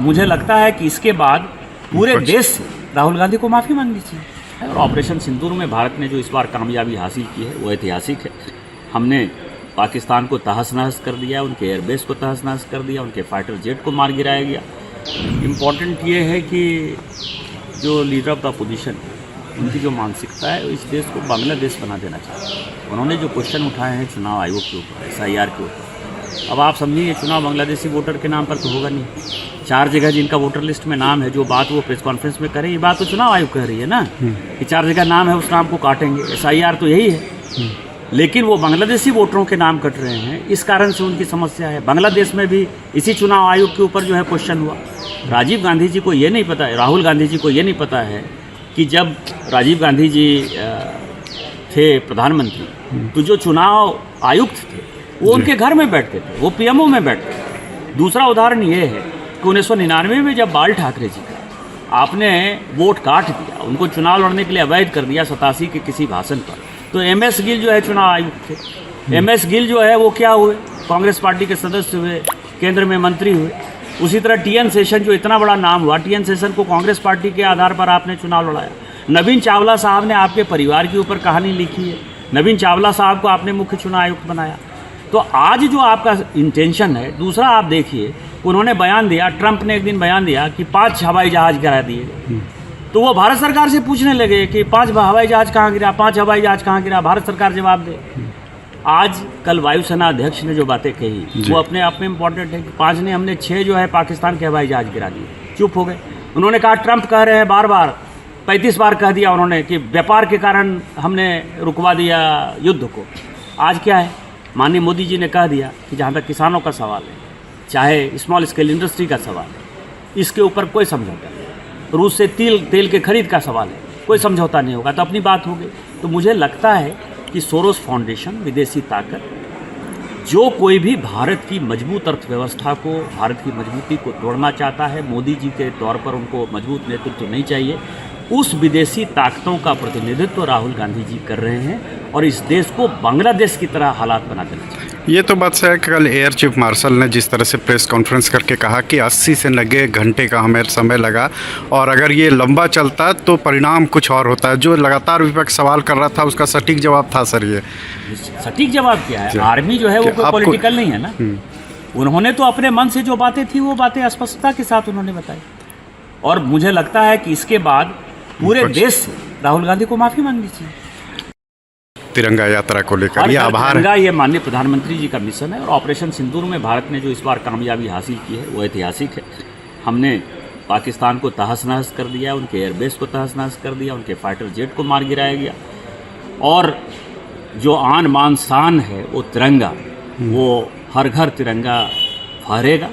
मुझे लगता है कि इसके बाद पूरे देश से राहुल गांधी को माफ़ी मांगनी चाहिए। और ऑपरेशन सिंदूर में भारत ने जो इस बार कामयाबी हासिल की है वो ऐतिहासिक है। हमने पाकिस्तान को तहस नहस कर दिया, उनके एयरबेस को तहस नहस कर दिया, उनके फाइटर जेट को मार गिराया गया। इम्पॉर्टेंट ये है कि जो लीडर ऑफ द अपोजिशन उनकी जो मानसिकता है इस देश को बांग्लादेश बना देना चाहिए। उन्होंने जो क्वेश्चन उठाए हैं चुनाव आयोग के ऊपर, SIR के ऊपर, अब आप समझिए चुनाव बांग्लादेशी वोटर के नाम पर तो होगा नहीं। 4 जगह जिनका वोटर लिस्ट में नाम है, जो बात वो प्रेस कॉन्फ्रेंस में करें, ये बात तो चुनाव आयोग कह रही है ना कि 4 जगह नाम है, उस नाम को काटेंगे। SIR तो यही है, लेकिन वो बांग्लादेशी वोटरों के नाम कट रहे हैं, इस कारण से उनकी समस्या है। बांग्लादेश में भी इसी चुनाव आयोग के ऊपर जो है क्वेश्चन हुआ। राजीव गांधी जी को ये नहीं पता है, राहुल गांधी जी को ये नहीं पता है कि जब राजीव गांधी जी थे प्रधानमंत्री तो जो चुनाव आयुक्त थे वो उनके घर में बैठते थे, वो PMO में बैठते थे। दूसरा उदाहरण ये है कि 1999 में जब बाल ठाकरे जी का आपने वोट काट दिया, उनको चुनाव लड़ने के लिए अवैध कर दिया 87 के किसी भाषण पर, तो MS गिल जो है चुनाव आयुक्त थे। MS गिल जो है वो क्या हुए, कांग्रेस पार्टी के सदस्य हुए, केंद्र में मंत्री हुए। उसी तरह TN शेषन जो इतना बड़ा नाम हुआ, TN शेषन को कांग्रेस पार्टी के आधार पर आपने चुनाव लड़ाया। नवीन चावला साहब ने आपके परिवार के ऊपर कहानी लिखी है, नवीन चावला साहब को आपने मुख्य चुनाव आयुक्त बनाया। तो आज जो आपका इंटेंशन है, दूसरा आप देखिए, उन्होंने बयान दिया, ट्रंप ने एक दिन बयान दिया कि 5 हवाई जहाज गिरा दिए गए। तो वो भारत सरकार से पूछने लगे कि 5 हवाई जहाज कहाँ गिरा, 5 हवाई जहाज कहाँ गिरा, भारत सरकार जवाब दे। आज कल वायुसेना अध्यक्ष ने जो बातें कही वो अपने आप में इम्पोर्टेंट है कि 5 ने, हमने 6 जो है पाकिस्तान के हवाई जहाज गिरा दिए, चुप हो गए। उन्होंने कहा ट्रंप कह रहे हैं बार बार, 35 बार कह दिया उन्होंने कि व्यापार के कारण हमने रुकवा दिया युद्ध को। आज क्या है, माननीय मोदी जी ने कह दिया कि जहाँ तक किसानों का सवाल है, चाहे स्मॉल स्केल इंडस्ट्री का सवाल है, इसके ऊपर कोई समझौता नहीं। रूस से तेल के खरीद का सवाल है, कोई समझौता नहीं होगा, तो अपनी बात हो गई। तो मुझे लगता है कि सोरोस फाउंडेशन, विदेशी ताकत, जो कोई भी भारत की मजबूत अर्थव्यवस्था को, भारत की मजबूती को तोड़ना चाहता है, मोदी जी के तौर पर उनको मजबूत नेतृत्व नहीं चाहिए, उस विदेशी ताकतों का प्रतिनिधित्व राहुल गांधी जी कर रहे हैं और इस देश को बांग्लादेश की तरह हालात बना देना चाहिए। ये तो बात है, कल एयर चीफ मार्शल ने जिस तरह से प्रेस कॉन्फ्रेंस करके कहा कि 80 से 90 घंटे का हमें समय लगा और अगर ये लंबा चलता तो परिणाम कुछ और होता है। जो लगातार विपक्ष सवाल कर रहा था उसका सटीक जवाब था सर, ये सटीक जवाब क्या है, आर्मी जो है वो कोई पॉलिटिकल नहीं है ना। उन्होंने तो अपने मन से जो बातें थी वो बातें स्पष्टता के साथ उन्होंने बताई और मुझे लगता है कि इसके बाद पूरे देश से राहुल गांधी को माफ़ी मांगनी चाहिए। तिरंगा यात्रा को लेकर ये आभार है, ये माननीय प्रधानमंत्री जी का मिशन है और ऑपरेशन सिंदूर में भारत ने जो इस बार कामयाबी हासिल की है वो ऐतिहासिक है। हमने पाकिस्तान को तहस नहस कर दिया, उनके एयरबेस को तहस नहस कर दिया, उनके फाइटर जेट को मार गिराया गया और जो आन बान शान है वो तिरंगा, वो हर घर तिरंगा फहरेगा।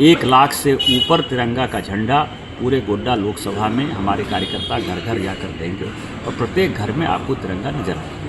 1 लाख से ऊपर तिरंगा का झंडा पूरे गोड्डा लोकसभा में हमारे कार्यकर्ता घर घर जाकर देंगे और प्रत्येक घर में आपको तिरंगा नजर आएगा।